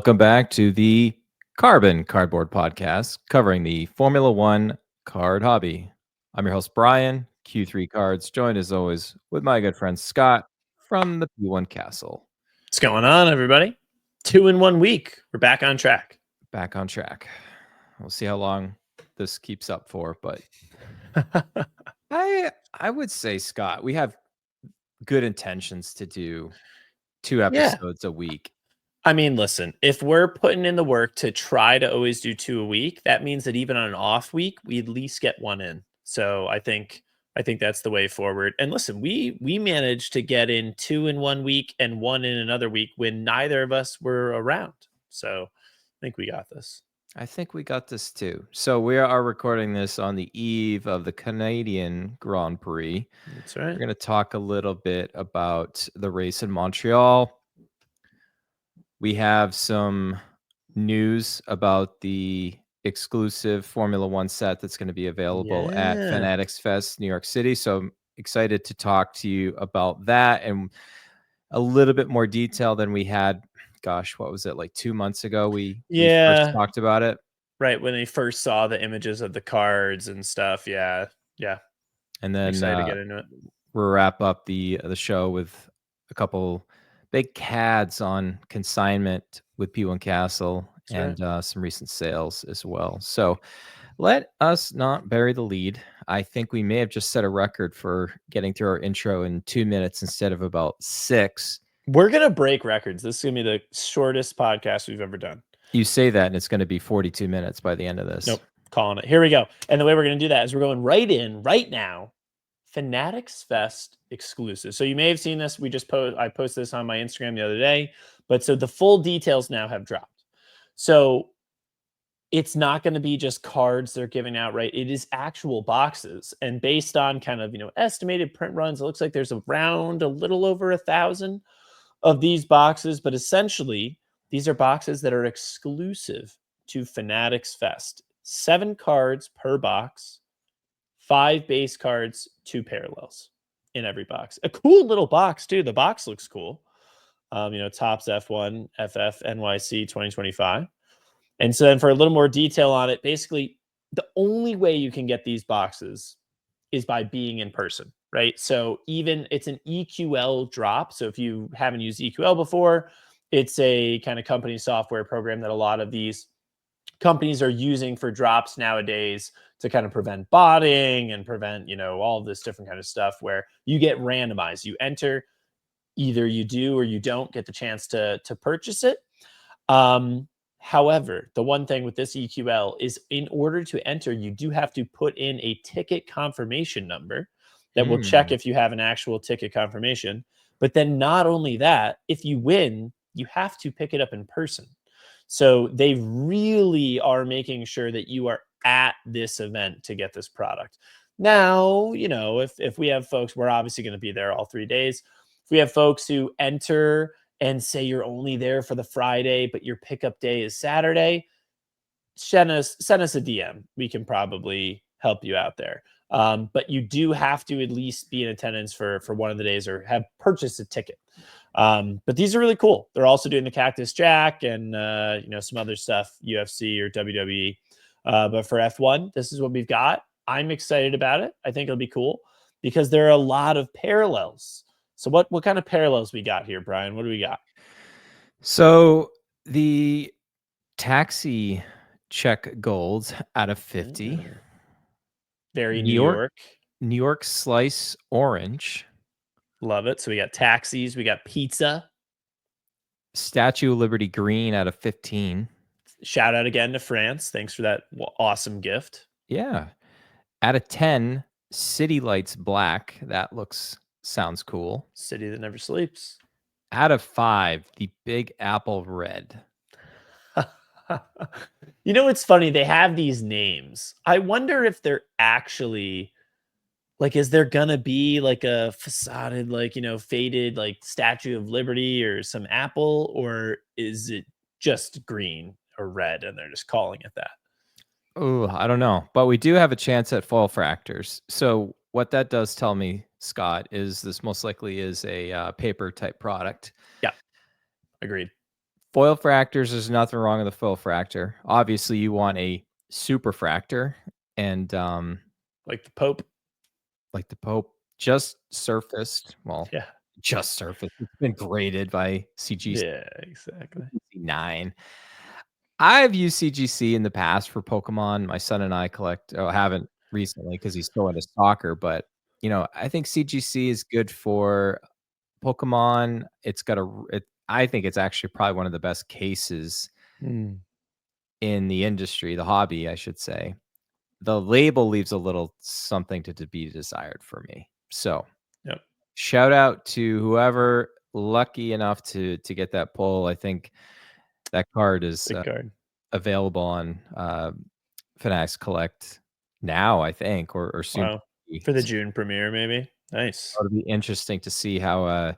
Welcome back to the Carbon Cardboard Podcast covering the Formula One card hobby. I'm your host, Brian, Q3 Cards, joined as always with my good friend Scott from the P1 Castle. What's going on, everybody? 2 in 1 week. We're back on track. Back on track. We'll see how long this keeps up for, but I would say, Scott, we have good intentions to do 2 episodes a week. I mean, listen, if we're putting in the work to try to always do 2 a week, that means that even on an off week, we at least get 1 in. So I think that's the way forward. And listen, we managed to get in 2 in 1 week and 1 in another week when neither of us were around. So I think we got this. I think we got this too. So we are recording this on the eve of the Canadian Grand Prix. That's right. We're going to talk a little bit about the race in Montreal. We have some news about the exclusive Formula One set that's going to be available at Fanatics Fest New York City. So I'm excited to talk to you about that and a little bit more detail than we had. Gosh, what was it, like 2 months ago? We first talked about it. Right, when they first saw the images of the cards and stuff. Yeah. And then excited to get into it. We'll wrap up the show with a couple big CADs on Consignment with P1 Castle. That's right. Some recent sales as well. So let us not bury the lead. I think we may have just set a record for getting through our intro in 2 minutes instead of about 6. We're going to break records. This is going to be the shortest podcast we've ever done. You say that, and it's going to be 42 minutes by the end of this. Nope, calling it. Here we go. And the way we're going to do that is we're going right now, Fanatics Fest exclusive. So you may have seen this. I posted this on my Instagram the other day. But so the full details now have dropped. So it's not going to be just cards they're giving out, right? It is actual boxes. And based on kind of, estimated print runs, it looks like there's around a little over 1,000 of these boxes. But essentially, these are boxes that are exclusive to Fanatics Fest. 7 cards per box, 5 base cards, 2 parallels in every box. A cool little box, too. The box looks cool. Topps F1, FF, NYC 2025. And so then for a little more detail on it, basically, the only way you can get these boxes is by being in person, right? So even it's an EQL drop. So if you haven't used EQL before, it's a kind of company software program that a lot of these companies are using for drops nowadays to kind of prevent botting and prevent, all this different kind of stuff where you get randomized. You enter, either you do or you don't get the chance to purchase it. However, the one thing with this EQL is in order to enter, you do have to put in a ticket confirmation number that will check if you have an actual ticket confirmation. But then not only that, if you win, you have to pick it up in person. So they really are making sure that you are at this event to get this product. Now, if we have folks, we're obviously going to be there all 3 days. If we have folks who enter and say you're only there for the Friday, but your pickup day is Saturday, send us a DM. We can probably help you out there. But you do have to at least be in attendance for one of the days or have purchased a ticket. But these are really cool. They're also doing the Cactus Jack and, some other stuff, UFC or WWE. But for F1, this is what we've got. I'm excited about it. I think it'll be cool because there are a lot of parallels. So what kind of parallels we got here, Brian? What do we got? So the Taxi Check Golds out of 50. Very New York. New York Slice Orange. Love it. So we got taxis. We got pizza. Statue of Liberty Green out of 15. Shout out again to France. Thanks for that awesome gift. Yeah. Out of 10, City Lights Black. That sounds cool. City that never sleeps. Out of 5, the Big Apple Red. It's funny. They have these names. I wonder if they're actually... is there gonna be like a facaded, faded Statue of Liberty or some apple, or is it just green or red and they're just calling it that? Oh, I don't know. But we do have a chance at foil fractors. So what that does tell me, Scott, is this most likely is a paper type product. Yeah, agreed. Foil fractors, there's nothing wrong with a foil fractor. Obviously, you want a super fractor, and Like the Pope. like the Pope just surfaced. Well, Yeah. just surfaced. It's been graded by CGC Yeah, exactly. 9. I've used CGC in the past for Pokemon. My son and I haven't recently because he's still into soccer, but I think CGC is good for Pokemon. It's got I think it's actually probably one of the best cases Mm. in the industry, the hobby, I should say. The label leaves a little something to be desired for me. So, Yep. shout out to whoever lucky enough to get that pull. I think that card is Big card. available on Fanatics Collect now, I think, or soon. Wow. For the June premiere, maybe. Nice. It'll be interesting to see how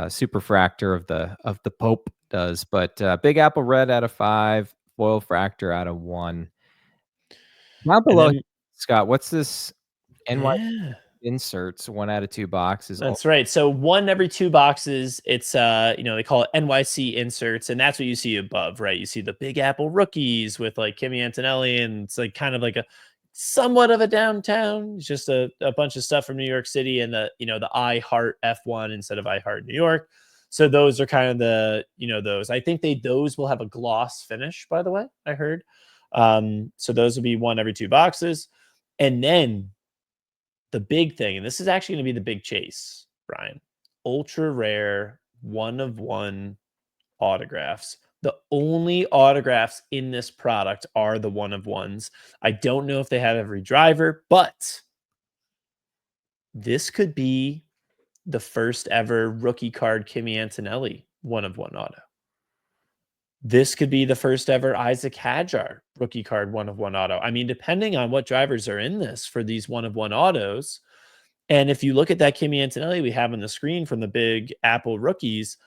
Super Fractor of the Pope does. But Big Apple Red out of 5, Foil Fractor out of 1. Down And below, then Scott, what's this NY yeah. inserts? 1 out of 2 boxes. That's right. So 1 every 2 boxes. It's they call it NYC inserts, and that's what you see above, right? You see the Big Apple rookies with like Kimmy Antonelli, and it's like kind of like a somewhat of a downtown. It's just a bunch of stuff from New York City, and the I Heart F1 instead of I Heart New York. So those are kind of the those. I think those will have a gloss finish, by the way, I heard. So those will be 1 every 2 boxes, and then the big thing, and this is actually going to be the big chase, Brian. Ultra rare 1 of 1 autographs. The only autographs in this product are the 1 of 1s. I don't know if they have every driver, but this could be the first ever rookie card Kimmy Antonelli 1 of 1 auto. This could be the first ever Isaac Hadjar rookie card 1 of 1 auto. I mean, depending on what drivers are in this for these 1 of 1 autos. And if you look at that Kimmy Antonelli we have on the screen from the Big Apple rookies,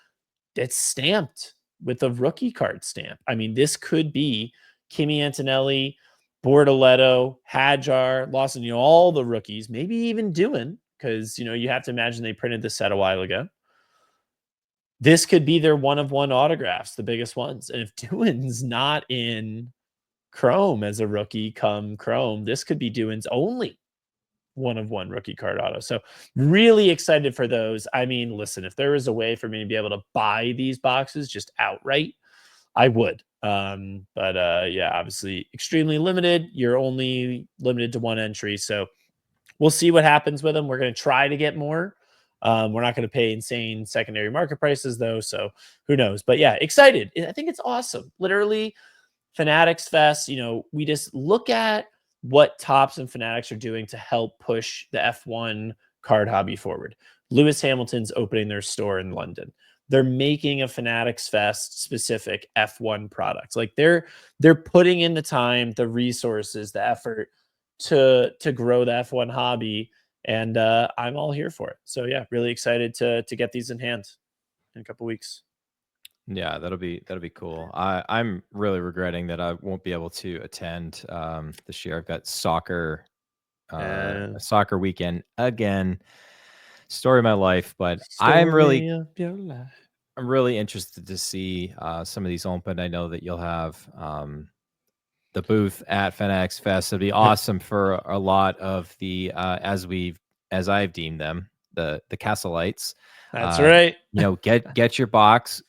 it's stamped with a rookie card stamp. I mean, this could be Kimmy Antonelli, Bortoletto, Hadjar, Lawson, all the rookies, maybe even Doohan, because, you have to imagine they printed this set a while ago. This could be their 1 of 1 autographs, the biggest ones. And if Doohan's not in Chrome as a rookie come Chrome, this could be Doohan's only 1 of 1 rookie card auto. So really excited for those. I mean, listen, if there was a way for me to be able to buy these boxes just outright, I would. Yeah, obviously extremely limited. You're only limited to 1 entry. So we'll see what happens with them. We're going to try to get more. We're not going to pay insane secondary market prices though. So who knows? But yeah, excited. I think it's awesome. Literally Fanatics Fest, we just look at what Topps and Fanatics are doing to help push the F1 card hobby forward. Lewis Hamilton's opening their store in London. They're making a Fanatics Fest specific F1 product. Like they're putting in the time, the resources, the effort to grow the F1 hobby, and I'm all here for it. So yeah, really excited to get these in hand in a couple weeks. Yeah, that'll be cool. I'm really regretting that I won't be able to attend this year. I've got soccer weekend again. Story of my life, but I'm really interested to see some of these open. I know that you'll have the booth at Fanatics Fest. It'll be awesome for a lot of the as I've deemed them, the Castle Lights. That's right. Get your box,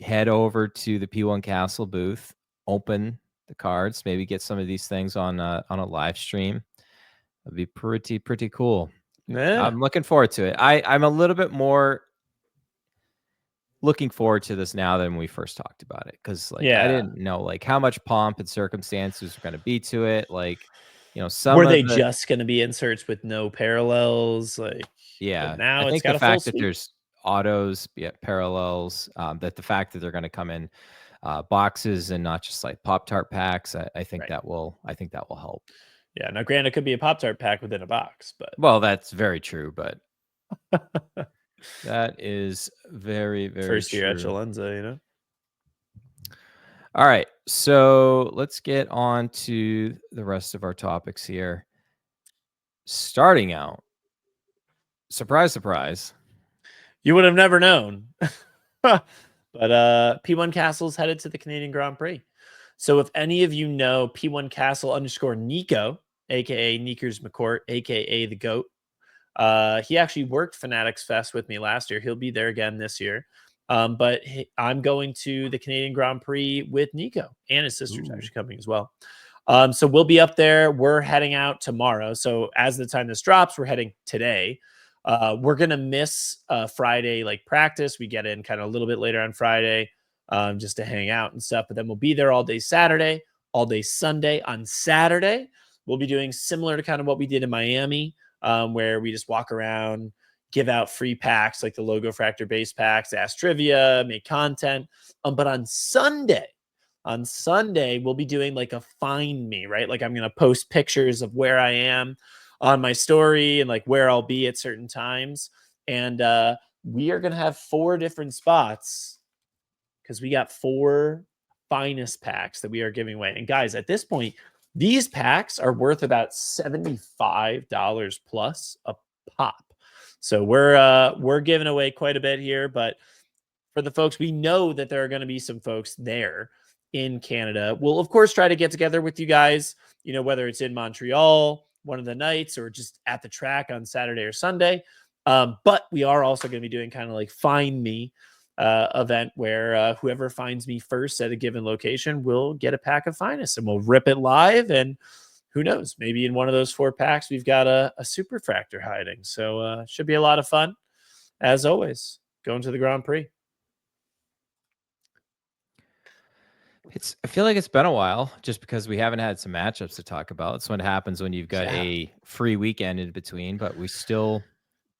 head over to the P1 Castle booth, open the cards, maybe get some of these things on a live stream. It'd be pretty cool. Yeah. I'm looking forward to it. I'm a little bit more looking forward to this now than we first talked about it, because I didn't know how much pomp and circumstances are going to be to it. Were they just going to be inserts with no parallels? Yeah, now I it's think got the a full fact that suite. there's autos, parallels, that the fact that they're going to come in boxes and not just like Pop-Tart packs, I think that will help. Yeah, now granted, it could be a Pop-Tart pack within a box, but well, that's very true. But that is very, very first true. year at Chalenza, All right, so let's get on to the rest of our topics here. Starting out, surprise, surprise. You would have never known. But P1 Castle's headed to the Canadian Grand Prix. So if any of you know P1 Castle _ Nico, aka Neekers McCourt, aka the GOAT, he actually worked Fanatics Fest with me last year. He'll be there again this year. But I'm going to the Canadian Grand Prix with Nico, and his sister's actually coming as well. So we'll be up there. We're heading out tomorrow. So as the time this drops, we're heading today. We're gonna miss Friday like practice. We get in kind of a little bit later on Friday, just to hang out and stuff. But then we'll be there all day Saturday, all day Sunday. On Saturday, we'll be doing similar to kind of what we did in Miami, where we just walk around, give out free packs like the Logo Fractor base packs, ask trivia, make content. But on Sunday, we'll be doing like a find me, right? Like I'm gonna post pictures of where I am on my story and like where I'll be at certain times. And we are gonna have 4 different spots because we got 4 finest packs that we are giving away. And guys, at this point, these packs are worth about $75 plus a pop. So we're giving away quite a bit here. But for the folks, we know that there are going to be some folks there in Canada. We'll of course try to get together with you guys, you know, whether it's in Montreal one of the nights or just at the track on Saturday or Sunday. But we are also going to be doing kind of like find me event where whoever finds me first at a given location will get a pack of finest, and we'll rip it live. And who knows, maybe in one of those 4 packs, we've got a super fractor hiding. So should be a lot of fun. As always, going to the Grand Prix. I feel like it's been a while just because we haven't had some matchups to talk about. It's what happens when you've got a free weekend in between, but we still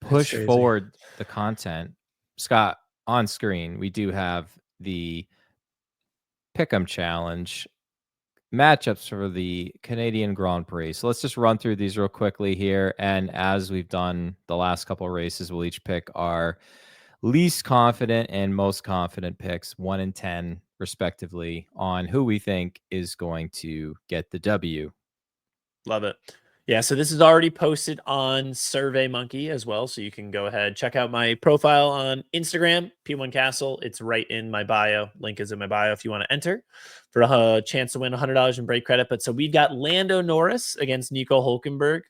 push forward the content. Scott, on screen, we do have the Pick'em Challenge matchups for the Canadian Grand Prix. So let's just run through these real quickly here. And as we've done the last couple of races, we'll each pick our least confident and most confident picks, 1 and 10 respectively, on who we think is going to get the W. Love it. Yeah, so this is already posted on SurveyMonkey as well, so you can go ahead, check out my profile on Instagram, P1 Castle. It's right in my bio. Link is in my bio if you want to enter for a chance to win $100 in break credit. But so we've got Lando Norris against Nico Hulkenberg.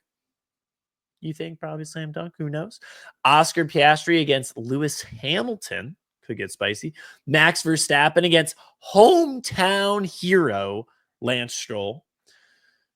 You think probably slam dunk? Who knows? Oscar Piastri against Lewis Hamilton. Could get spicy. Max Verstappen against hometown hero Lance Stroll,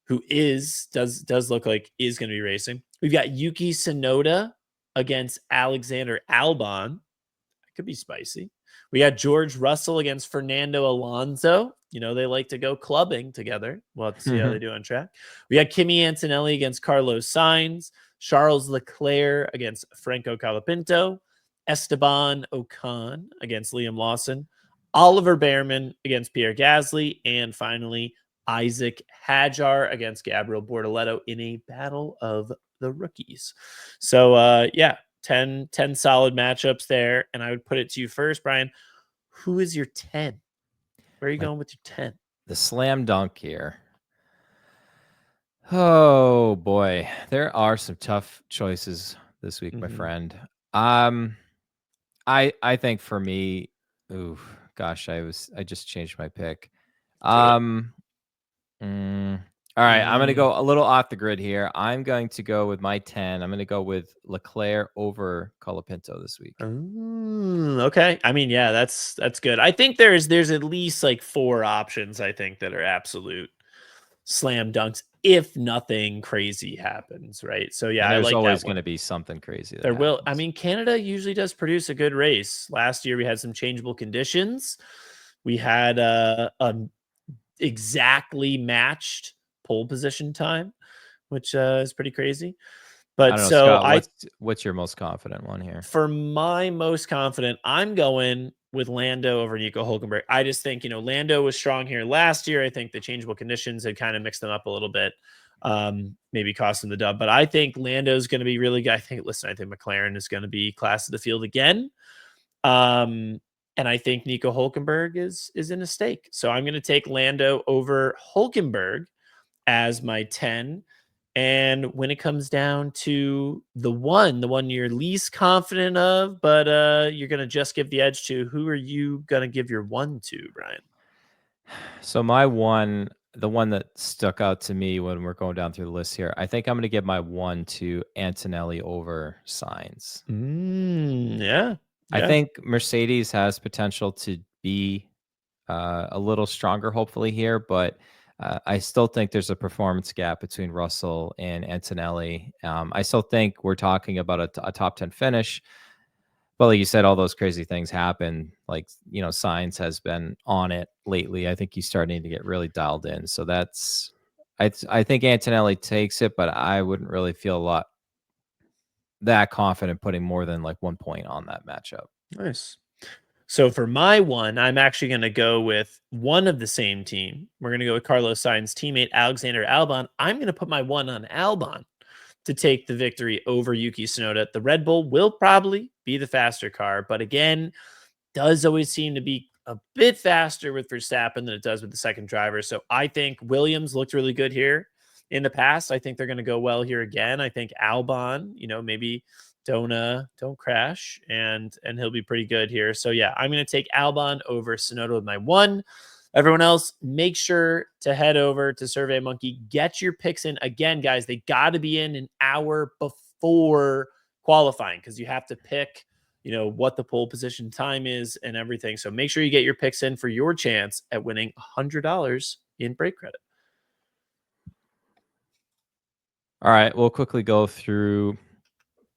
who does look like is going to be racing. We've got Yuki Tsunoda against Alexander Albon. That could be spicy. We got George Russell against Fernando Alonso. You know, they like to go clubbing together. We'll have to see how they do on track. We got Kimi Antonelli against Carlos Sainz. Charles Leclerc against Franco Colapinto. Esteban Ocon against Liam Lawson. Oliver Behrman against Pierre Gasly. And finally, Isaac Hadjar against Gabriel Bortoleto in a battle of the rookies. So, yeah, 10 solid matchups there. And I would put it to you first, Brian. Who is your 10? Where are you going with your 10? The slam dunk here. Oh, boy. There are some tough choices this week, my friend. I think for me, gosh, I just changed my pick. All right, I'm going to go a little off the grid here. I'm going to go with my 10. I'm going to go with Leclerc over Colapinto this week. Okay. I mean, yeah, that's good. I think there's at least like 4 options, I think, that are absolute slam dunks if nothing crazy happens, right? So yeah, and there's I like always that going to be something crazy. There will. I mean, Canada usually does produce a good race. Last year we had some changeable conditions. We had a exactly matched pole position time, which is pretty crazy. But I don't know, so Scott, what's your most confident one here? For my most confident, I'm going with Lando over Nico Hulkenberg. I just think, you know, Lando was strong here last year. I think the changeable conditions had kind of mixed them up a little bit, maybe cost him the dub. But I think Lando's going to be really good. I think McLaren is going to be class of the field again. And I think Nico Hulkenberg is in a stake. So I'm going to take Lando over Hulkenberg as my 10. And when it comes down to the one you're least confident of, but you're going to just give the edge to, who are you going to give your 1 to, Brian? So my one, the one that stuck out to me when we're going down through the list here, I think I'm going to give my 1 to Antonelli over Signs. Yeah. I Yeah. think Mercedes has potential to be a little stronger, hopefully here, but I still think there's a performance gap between Russell and Antonelli. I still think we're talking about a top 10 finish. But like you said, all those crazy things happen. Like, Signs has been on it lately. I think he's starting to get really dialed in. So I think Antonelli takes it, but I wouldn't really feel a lot that confident putting more than like 1 point on that matchup. Nice. So for my 1, I'm actually going to go with one of the same team. We're going to go with Carlos Sainz's teammate, Alexander Albon. I'm going to put my 1 on Albon to take the victory over Yuki Tsunoda. The Red Bull will probably be the faster car, but again, does always seem to be a bit faster with Verstappen than it does with the second driver. So I think Williams looked really good here in the past. I think they're going to go well here again. I think Albon, maybe don't crash, and he'll be pretty good here. So yeah, I'm going to take Albon over Tsunoda with my 1. Everyone else, make sure to head over to Survey Monkey. Get your picks in. Again, guys, they got to be in an hour before qualifying because you have to pick, what the pole position time is and everything. So make sure you get your picks in for your chance at winning $100 in break credit. All right, we'll quickly go through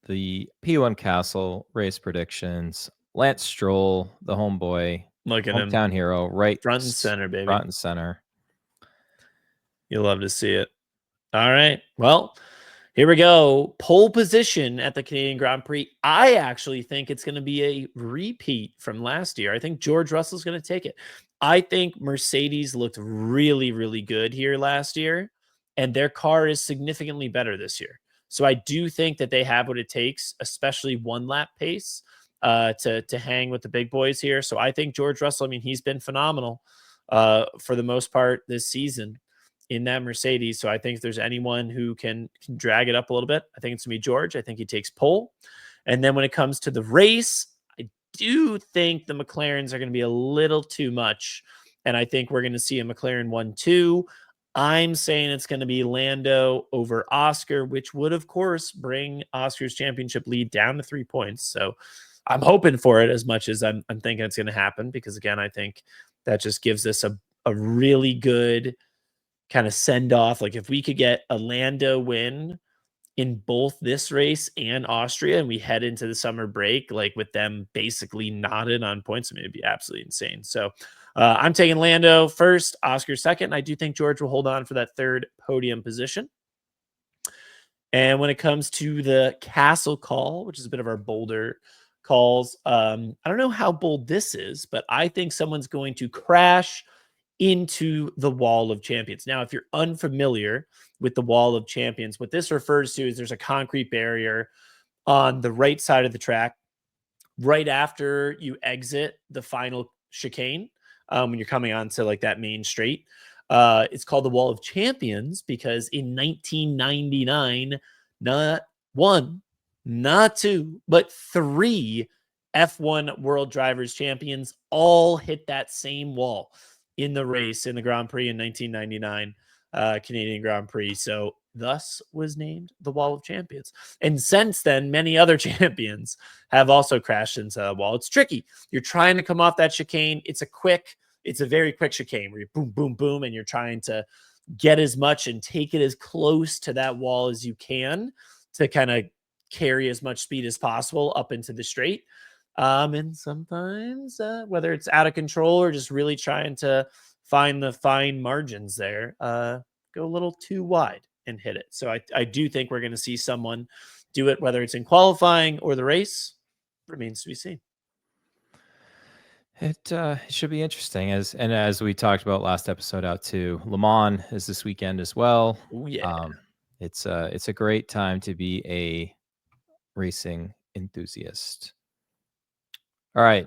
the P1 Castle race predictions. Lance Stroll, the homeboy, Look at him. hometown hero, right Front and center, baby. front and center. You'll love to see it. All right. Well, here we go. Pole position at the Canadian Grand Prix. I actually think it's going to be a repeat from last year. I think George Russell's going to take it. I think Mercedes looked really, really good here last year, and their car is significantly better this year. So I do think that they have what it takes, especially one lap pace, to hang with the big boys here. So I think George Russell, he's been phenomenal for the most part this season in that Mercedes. So I think if there's anyone who can drag it up a little bit, I think it's going to be George. I think he takes pole. And then when it comes to the race, I do think the McLarens are going to be a little too much. And I think we're going to see a McLaren 1-2. I'm saying it's going to be Lando over Oscar, which would, of course, bring Oscar's championship lead down to 3 points. So I'm hoping for it as much as I'm thinking it's going to happen, because, again, I think that just gives us a really good kind of send off. Like if we could get a Lando win in both this race and Austria, and we head into the summer break, like with them basically knotted on points, it'd be absolutely insane. So I'm taking Lando first, Oscar second. I do think George will hold on for that third podium position. And when it comes to the Castle call, which is a bit of our bolder calls, I don't know how bold this is, but I think someone's going to crash into the Wall of Champions. Now, if you're unfamiliar with the Wall of Champions, what this refers to is there's a concrete barrier on the right side of the track right after you exit the final chicane, when you're coming onto like that main straight. It's called the Wall of Champions because in 1999, not 1, not 2, but 3 F1 World Drivers Champions all hit that same wall in the race in the Grand Prix in 1999, Canadian Grand Prix. So thus was named the Wall of Champions. And since then, many other champions have also crashed into the wall. It's tricky. You're trying to come off that chicane. It's a very quick chicane where you boom, boom, boom, and you're trying to get as much and take it as close to that wall as you can to kind of carry as much speed as possible up into the straight. And sometimes, whether it's out of control or just really trying to find the fine margins there, go a little too wide and hit it. So I do think we're going to see someone do it, whether it's in qualifying or the race, remains to be seen. It should be interesting, as we talked about last episode out too. Le Mans is this weekend as well. Oh yeah. It's a great time to be a racing enthusiast. All right,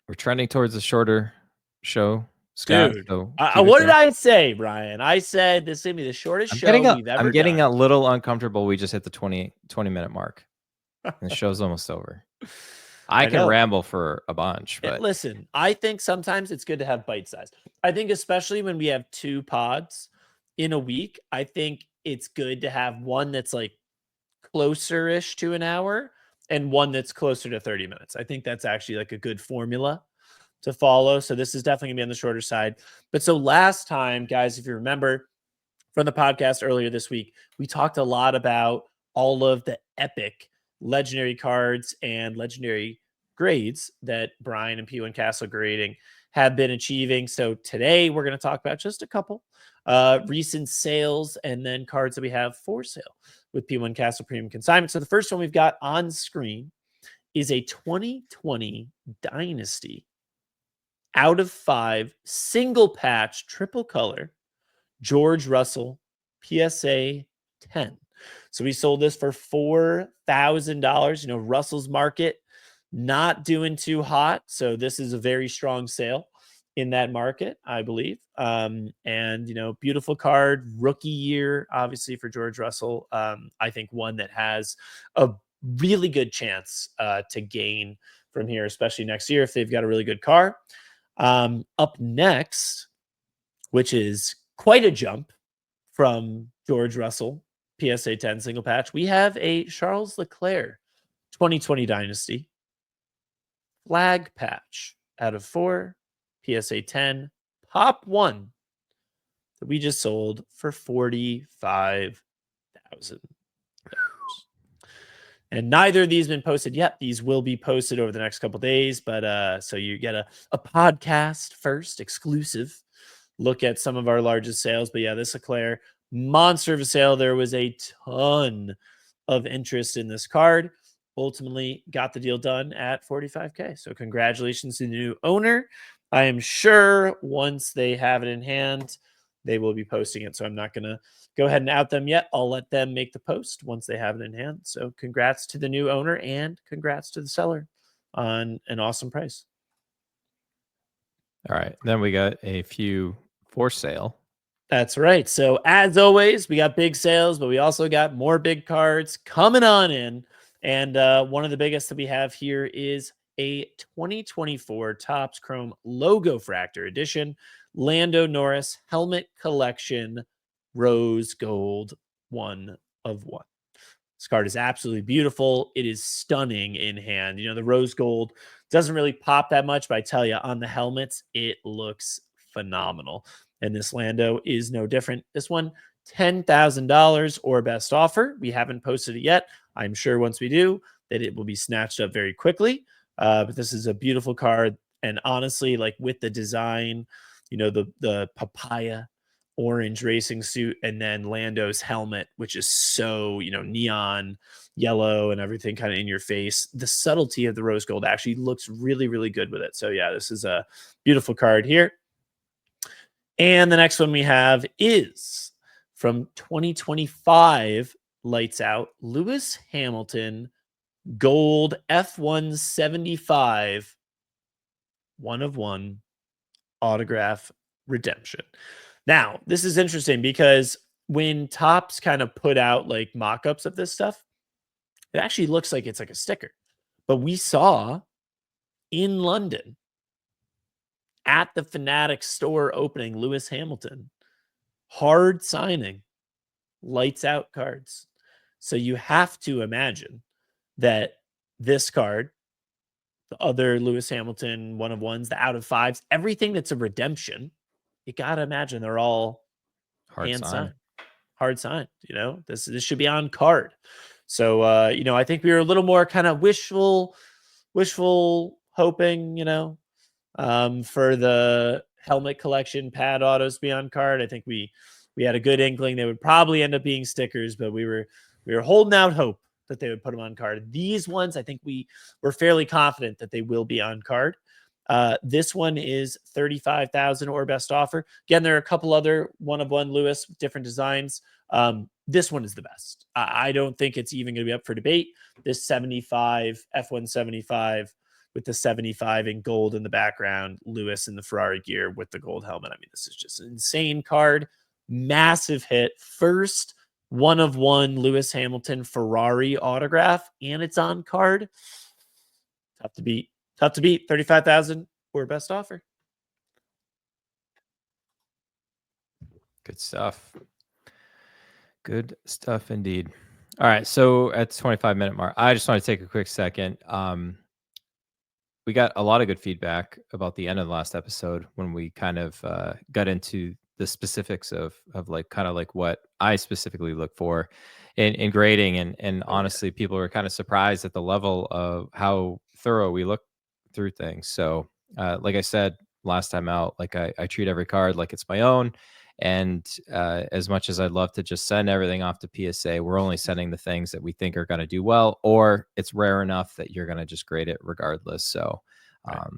we're trending towards a shorter show Scott. Dude, So keep it what did going. I say, Brian? I said this is going to be the shortest show we've ever I'm getting done. a little uncomfortable. We just hit the 20-minute mark. And the show's almost over. I can know. ramble for a bunch, but Listen, I think sometimes it's good to have bite size. I think especially when we have 2 pods in a week, I think it's good to have one that's like closer-ish to an hour and one that's closer to 30 minutes. I think that's actually like a good formula to follow. So this is definitely gonna be on the shorter side. But so last time, guys, if you remember from the podcast earlier this week, we talked a lot about all of the epic legendary cards and legendary grades that Brian and P1 Castle grading have been achieving. So today we're going to talk about just a couple recent sales and then cards that we have for sale with P1 Castle Premium Consignment. So the first one we've got on screen is a 2020 Dynasty out of 5 single patch triple color George Russell PSA 10. So we sold this for $4,000. You know, Russell's market not doing too hot. So this is a very strong sale in that market, I believe. And, you know, beautiful card, rookie year, obviously, for George Russell. I think one that has a really good chance to gain from here, especially next year if they've got a really good car. Up next, which is quite a jump from George Russell PSA 10 single patch, we have a Charles Leclerc 2020 Dynasty flag patch out of 4 PSA 10 pop 1 that we just sold for $45,000. And neither of these have been posted yet. These will be posted over the next couple days, but so you get a podcast first, exclusive look at some of our largest sales. But yeah, this Leclerc, monster of a sale. There was a ton of interest in this card. Ultimately got the deal done at $45K. So congratulations to the new owner. I am sure once they have it in hand, they will be posting it. So I'm not going to go ahead and out them yet. I'll let them make the post once they have it in hand. So congrats to the new owner and congrats to the seller on an awesome price. all right. Then we got a few for sale. That's right. So as always, we got big sales, but we also got more big cards coming on in. And one of the biggest that we have here is a 2024 Topps Chrome Logo Fractor Edition Lando Norris Helmet Collection Rose Gold 1 of 1. This card is absolutely beautiful. It is stunning in hand. You know, the rose gold doesn't really pop that much, but I tell you, on the helmets, it looks phenomenal. And this Lando is no different. This one, $10,000 or best offer. We haven't posted it yet. I'm sure once we do, that it will be snatched up very quickly. But this is a beautiful card. And honestly, like with the design, you know, the papaya orange racing suit and then Lando's helmet, which is so, you know, neon yellow and everything kind of in your face. The subtlety of the rose gold actually looks really, really good with it. So yeah, this is a beautiful card here. And the next one we have is from 2025 Lights Out, Lewis Hamilton Gold F175 1 of 1 autograph redemption. Now, this is interesting because when Topps kind of put out like mock-ups of this stuff, it actually looks like it's like a sticker. But we saw in London at the Fanatics store opening, Lewis Hamilton, hard signing, lights out cards. So you have to imagine that this card, the other Lewis Hamilton 1 of 1s, the out of 5s, everything that's a redemption, you got to imagine they're all hand signed, hard signed. You know, this should be on card. So, you know, I think we were a little more kind of wishful hoping, you know, for the helmet collection pad autos to be on card. I think we had a good inkling they would probably end up being stickers, but we were holding out hope that they would put them on card. These ones, I think we were fairly confident that they will be on card. This one is 35,000 or best offer. Again, there are a couple other 1 of 1 Lewis with different designs. This one is the best. I don't think it's even going to be up for debate. This 75 F175 with the 75 in gold in the background, Lewis in the Ferrari gear with the gold helmet. I mean, this is just an insane card. Massive hit. First one of one Lewis Hamilton Ferrari autograph, and it's on card. Tough to beat. Tough to beat. 35,000 or best offer. Good stuff. Good stuff indeed. All right, so at the 25-minute mark, I just want to take a quick second. We got a lot of good feedback about the end of the last episode when we kind of got into the specifics of like kind of like what I specifically look for in grading, and honestly, people were kind of surprised at the level of how thorough we look through things. So, like I said last time out, like I treat every card like it's my own. And as much as I'd love to just send everything off to PSA, we're only sending the things that we think are going to do well, or it's rare enough that you're going to just grade it regardless. So that's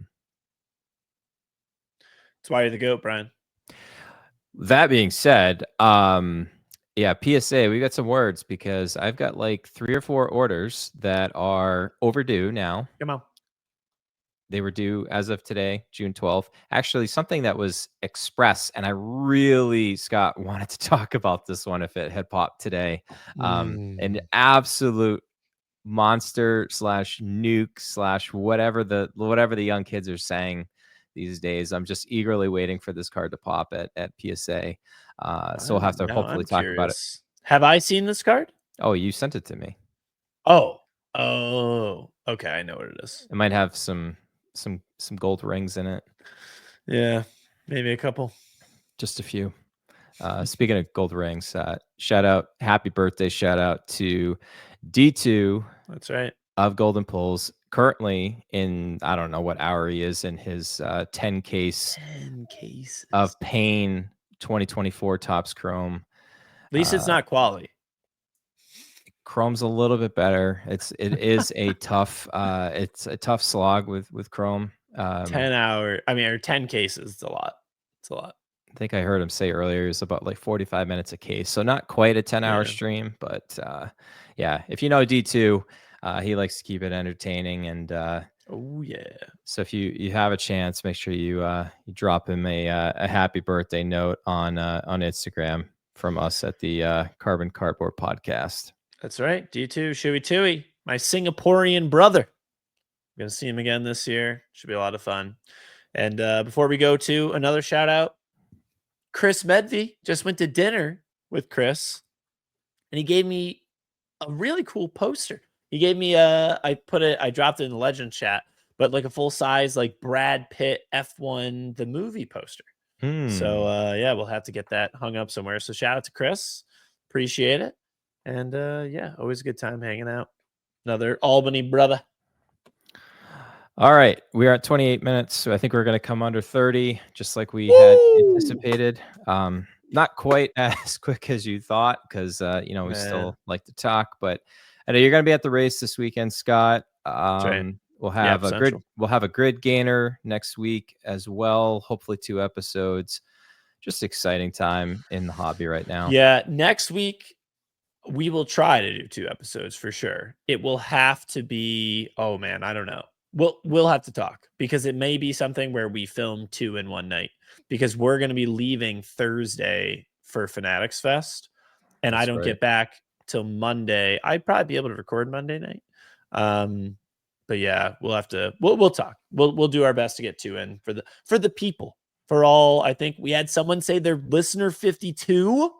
why you're the GOAT, Brian. That being said, yeah, PSA, we got some words because I've got like 3 or 4 orders that are overdue now. Come on. They were due as of today, June 12th. Actually, something that was express, and I really, Scott, wanted to talk about this one if it had popped today. An absolute monster / nuke / whatever the young kids are saying these days. I'm just eagerly waiting for this card to pop at PSA. So we'll have to hopefully talk about it. Have I seen this card? Oh, you sent it to me. Oh, okay. I know what it is. It might have some gold rings in it. Yeah, maybe a couple. Just a few. Speaking of gold rings, happy birthday shout out to D2. That's right. Of Golden Pulls, currently in, I don't know what hour he is in his 10 cases of Pain 2024 Topps Chrome. At least it's not quality. Chrome's a little bit better. It is a tough it's a tough slog with Chrome. 10 cases. It's a lot. I think I heard him say earlier it was about like 45 minutes a case. So not quite a 10-hour stream, but yeah, if you know D2, he likes to keep it entertaining. And oh yeah. So if you have a chance, make sure you drop him a happy birthday note on Instagram from us at the Carbon Cardboard Podcast. That's right. D2 Shuey Tui, my Singaporean brother. I'm gonna see him again this year. Should be a lot of fun. And before we go to another shout out, Chris Medvey just went to dinner with Chris, and he gave me a really cool poster. He gave me I dropped it in the legend chat, but like a full size, like Brad Pitt F1 the movie poster. So yeah, we'll have to get that hung up somewhere. So shout out to Chris, appreciate it, and yeah, always a good time hanging out. Another Albany brother. All right, we are at 28 minutes, so I think we're going to come under 30, just like we had anticipated. Not quite as quick as you thought, because we still like to talk. But I know you're going to be at the race this weekend, Scott. Right. We'll have a grid gainer next week as well. Hopefully 2 episodes. Just exciting time in the hobby right now. Yeah, next week we will try to do 2 episodes for sure. It will have to be. Oh man, I don't know. We'll have to talk, because it may be something where we film 2 in one night, because we're going to be leaving Thursday for Fanatics Fest, and I don't get back till Monday. I'd probably be able to record Monday night. But yeah, we'll have to, we'll talk. We'll do our best to get 2 in for the people, for all. I think we had someone say they're listener 52.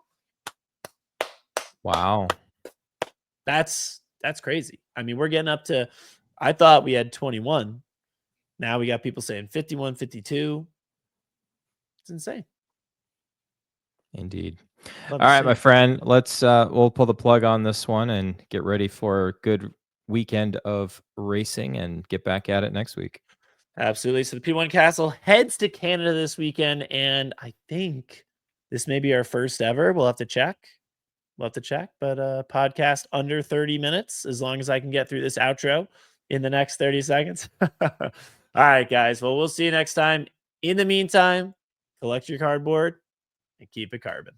Wow. That's crazy. I mean, we're getting up to, I thought we had 21. Now we got people saying 51, 52. It's insane. Indeed. All right, my friend, let's we'll pull the plug on this one and get ready for a good weekend of racing and get back at it next week. Absolutely. So the P1 Castle heads to Canada this weekend, and I think this may be our first ever. We'll have to check. But podcast under 30 minutes, as long as I can get through this outro in the next 30 seconds. All right, guys. Well, we'll see you next time. In the meantime, collect your cardboard and keep it carbon.